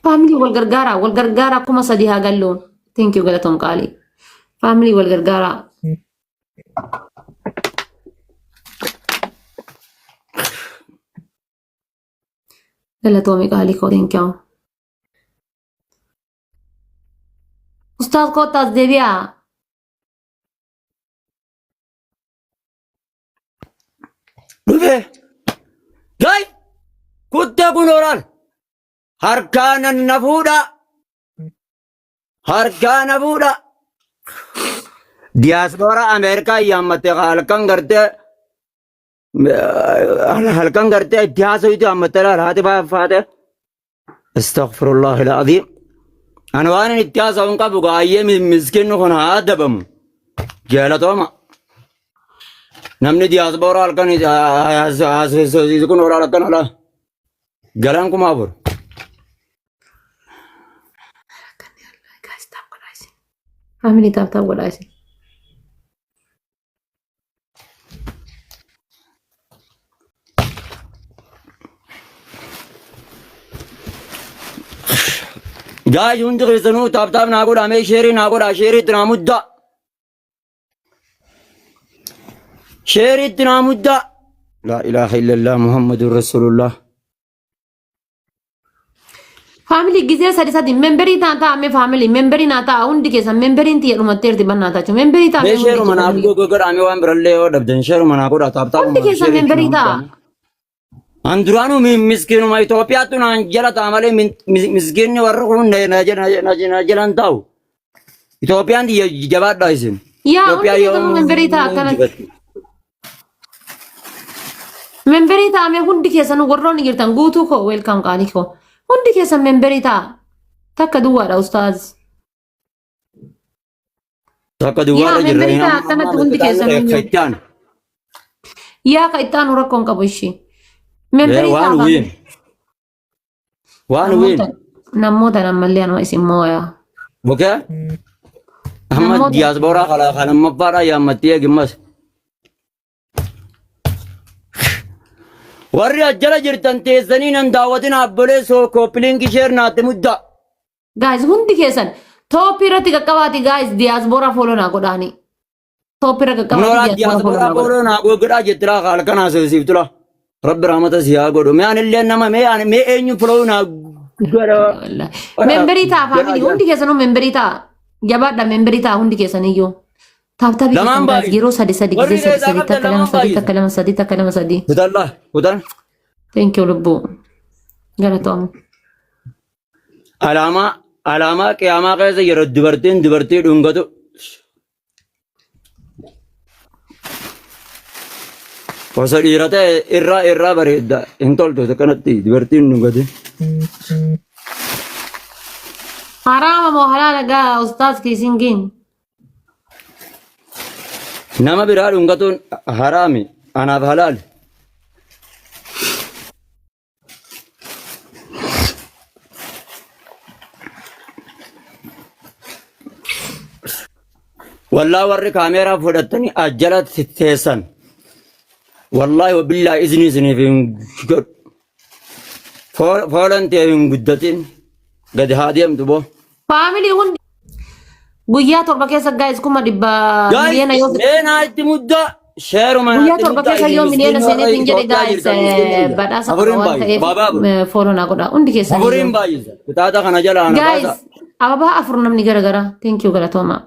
family wal gargara kuma sadi ha galloon. Thank you galatom qali. Family wal gargara. Galatomi qali ko thank you. Ustaz Kotas Devia. Rufe. Gay. Kutta kunoran. Harkana nafuda. Harkana fuda. Diaspora Amerika yammate halkan garte. halkan garte ittihasa itu ammatala rahati faate. Astaghfirullah al-azim. أنا وأنا نتجاوز عنك بقى أيام مسكين هنا هذا بام جالتهم نمني دياز بورا لكن يكون ورا لكن على جالانكم أبور Family tap tap what I say. جاي يوند غيزنو تاب تاب ناقول أمي شيري ناقول أشيري تنامودا شيري تنامودا لا إله إلا الله محمد رسول الله Family gizee sadi memberii taata ame family memberii naata hundi keessa memberii tiya dhumatteerti bannaata jechuun memberii taata شيرو مناقول قدر أمي وان برلي ودبدن شيرو مناقول تاب تاب hundi keessa memberii taa. Anduranu miskin ma Ethiopia tu nanjala tamale miskin ni warra najalan tahu. Ethiopia di jabat dah isin. Yaa hundi keessa memberii taa akkana. Memberii taa ame hundi keessa nu warroonni jirtan guutuu koo welcome qaalii koo. Hundi keessa memberii taa. Takka duwwaadha ustaaz. Takka duwwaadha jirre. Yaa memberii taa akkanatti hundi keessa nu. Yaa ka ittaanu rakkoon qabu ishee. Memberii taa. Waan win. Namoota namallee anuma isin mooyaa. Okay. Ahmad diaspora kala mabara ya matiya gimas. Warri ajjala jirtan teessanii nan daawwatin abbolee soo koopiliingi sheer naatti mudda. Guys hundi keessan tooppi irratti qaqqabaati guys diaspora follow naa godhaani. Tooppi irra qaqqabaati diaspora follow naa godhaa jettira halkan haasofsiiftula. Rabbi rahmata siyaa godhu. Mee anillee nama mee eenyu follow naa godha. Memberii taa family hundi keessanuu memberii taa. Jabaadha memberii taa hundi keessaniyyuu. Taaptaabii keessan guys yeroo sadi gisee sadi takka lama sadi. Kutan. Thank you lubbuu. Galatoom. Alaamaa qiyaamaa keessa yeroo dubartii dhungatu. Osoo dhiira ta'e irraa bareedda hin toltu kanatti dubartiin dhungate. Haraama moo halaala gaa ustaaz kiisingiin. Nama biraa dhungatuun haraami anaaf halaali. Wallaa warri kaameeraa fudhatanii ajjala teessan. Wallahi wabillahi isiniif hin godhu. Foolan ta'e hin guddatin gadi haa deemtu boo. Family hundi guyyaa torba keessa guys kuma dhibba miliyoona yoo seenaa itti muddaa sheeruma guyyaa torba keessa yoo miliyoona seeneet hin jedhe guys badhaasa waan ta'eef follow naa godha hundi keessa. Afuriin baay'isa kutaata kana jala ana baasa. Guys ababaa afur namni garagara thank you galatooma.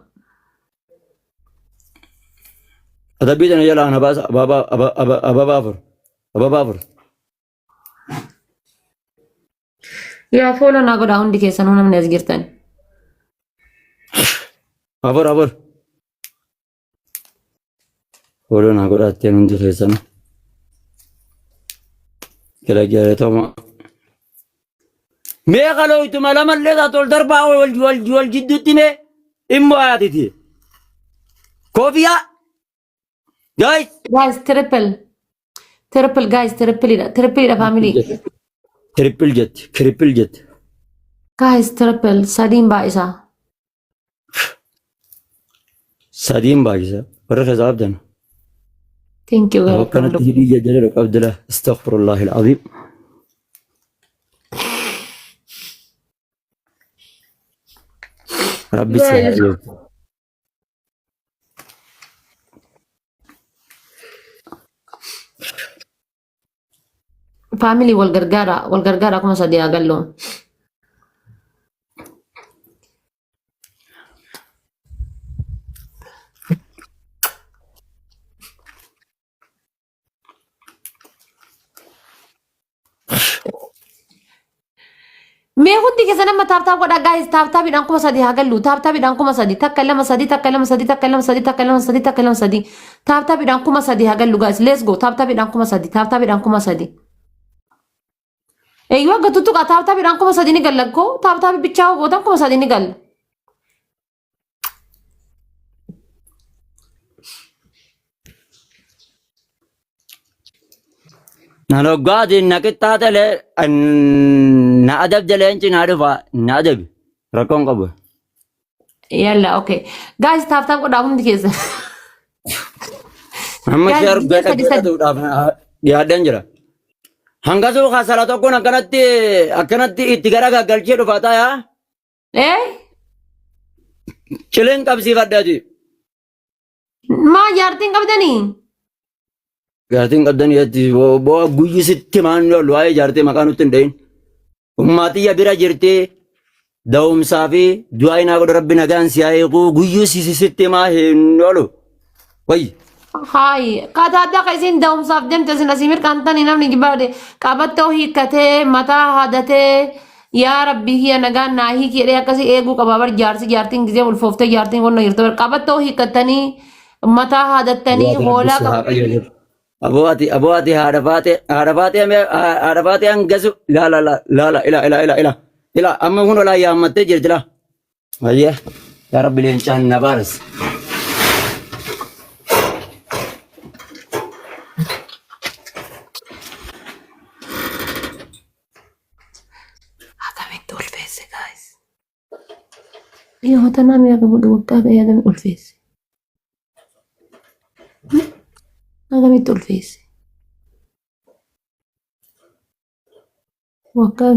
Adabbii tana jala ana baasa ababaa afur. Yaa follow naa godha hundi keessanuu namni as jirtan. Abur. Follow naa godha atteen hundi keessan. Galatooma. Mee qalooytuma lamallee taatol darbaa wal jidduutti mee immoo ayaatiti. Koofiyaa. Guys triple guys triple family. Triple jet. Guys triple sadiin baay'isaa. Sadiin baay'isa. Warra keessa abdan. Thank you. Kanatti hidhii jajjala Abdullah. Astaghfirullah al-azim. ربي يسهل. فاميلي والغرغارة كما صديقا قال لهم مي هندي كذا لما تاب ودا جايز تاب بيدان كما صديقا قال له تاب بيدان كما صديق تكلم صديق تكلم صديق تكلم صديق تكلم صديق تكلم صديق تاب بيدان كما صديقا قال له جايز ليتس جو تاب بيدان كما صديق تاب بيدان كما صديق ايوه قلتو تاب بيدان كما صديق نقال لكو تاب بيتشاو بودان كما صديق نقال نحن قاعد نكت هذا ل نادب جلين نعرفه نادب ركون قبل يلا اوكي جايز تاب ودا هندي كذا هم شهر بيت يا دنجرة هنگاسو خسارة تو كنا أكنتي إتجارة قلشة رفاتا يا ايه چلين कब सी करता जी ما يارتين قبدني यारतीन कब दनी याती वो गुजी सित्ते मान लो लुआए जारते मकान उतन डेन उम्माती या बिरा जिरते दाउम साफी दुआई ना कोड रब्बी नगान सियाए को गुजी सित्ते मा है नोलो वही هاي قد هذا قيسين دوم صاف دم تسنا سيمير كانتان ينام نجبار كابتو هي كته متا هادته يا ربي هي نغان ناهي كيريا كسي ايغو كبابر جارسي جارتين جزي ولفوفته جارتين ون يرتور كابتو هي كتني متا هادتني هولا أبواتي هارفاتي أنجزو لا لا لا لا لا إلا إلا إلا إلا إلا أما هنا لا يا أمتي جرجلا أيه يا رب الإنسان نبارس هذا من دول فيس guys ايوه تمام يا قبل وقتها يا ده من فيس هذا من دول فيس وقتها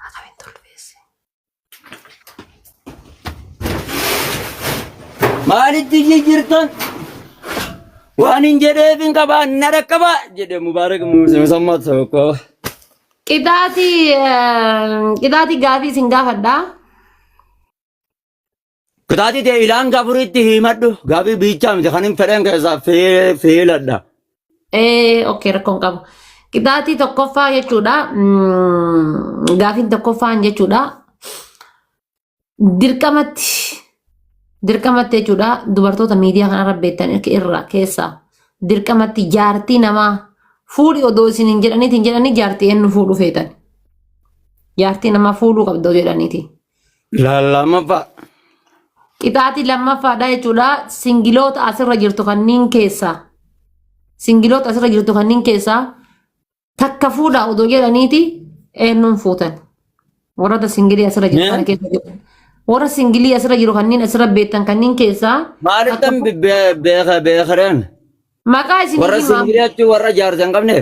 هذا من دول فيس مالي تيجي جرتان وانين جده فين كبا نركبا جده مبارك مسمى سوكو قداتي غافي سنغا فدا كتاتي تي إعلان كابوريتي هيمادو غابي بيچام جخانين فرين كيسا فيل أدا اوكي ركون قبو قداتي تقفا يچودا غافي تقفا يچودا dirqamatti jechuudha dubartoota miidiyaa kana rabbeettan irraa keessa dirqamatti jaartii namaa fuudhi odoo isin hin jedhanii jaartii eenyu fuudhu feetan jaartii namaa fuudhuu qabdoo jedhaniiti. Lammaffaa. Qixaatii lammaffaadha jechuudha singiloota asirra jirtu kanneen keessa takka fuudhaa odoo jedhaniiti eenyuun fuutan warroota singilii asirra jirtu kana keessa jiru. Warra singilii asirra jiru kanneen asirra beektan kanneen keessaa maaliiftan beekareen maqaa isin warra singilii jechuun warra jaarsan qabne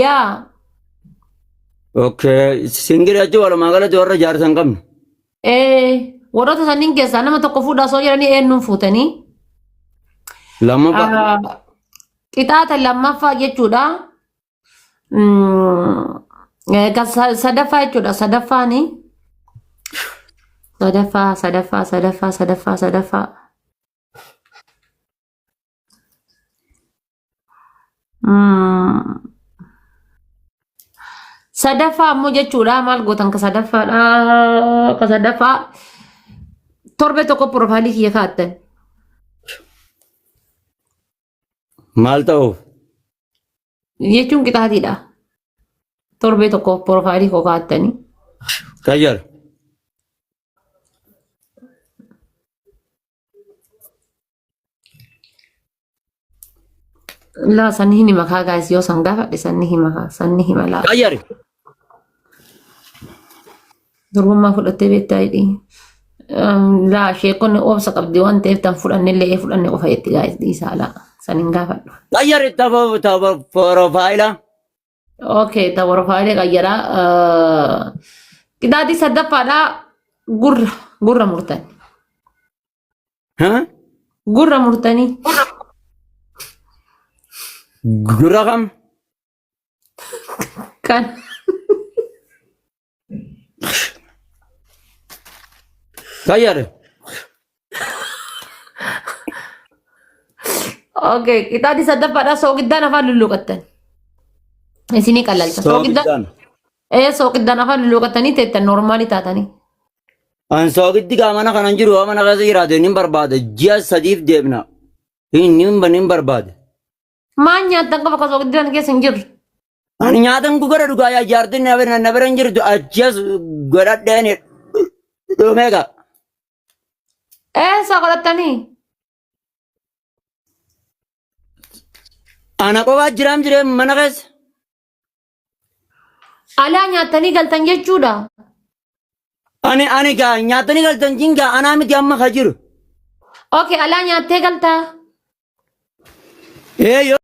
yaa okay singilii jechuun walumaa galatti warra jaarsan qabne warroota sanniin keessaa nama tokko fuudhaa osoo jedhanii eenyuun fuutanii lammaffaa qixaata lammaffaa jechuudha sadaffaa jechuudha sadaffaanii sadaffaa sadaffaa ammoo jechuudha maal gootan ka sadaffaa torbe tokko profaayilii kiyya kaa'attan maal ta'uuf jechuun qixaatiidha torbe tokko profaayilii koo kaa'attanii kayyar La sanni ni maka guys yo sanggafa de sanni himala. kayyar Durumma fudhattee beektaa jedhi. La sheekonni obsa qabdi waan ta'eef tan fudhannellee fudhanne qofa jetti guys dhiisaa la sanin gaafadhu. kayyar itti profaayila Okay, ta warfaalee qayyara. Qixaaxii sadaffaadha gurra murtani. ها Gurra murtanii. رقم Kan. غير Okay, qixaaxii sadaffaadha soogiddaan afaan lulluuqattan. Isinii qallalcha. سوقدان Soogiddaan afaan lulluuqattanii teettan normaalii taatanii. أن سوقدي كمان خنا نجرو أنا غازي يرادو نيم برباد جيا سديف ديبنا نيم بنيم برباد Maan nyaattan qofa akka soogiddaan keessa hin jirre. أنا نيادن كوكرا دكايا جاردن نبر نجر دو أجياس غرات دين دوميغا Eessa godhattanii? أنا كوكا جرام جرام منغس Alaa nyaattanii galtan jechuudha. أنا كا نيادني قال تنجينغا أنا متي أما خجر Okay, alaa nyaattee galtaa. إيه يو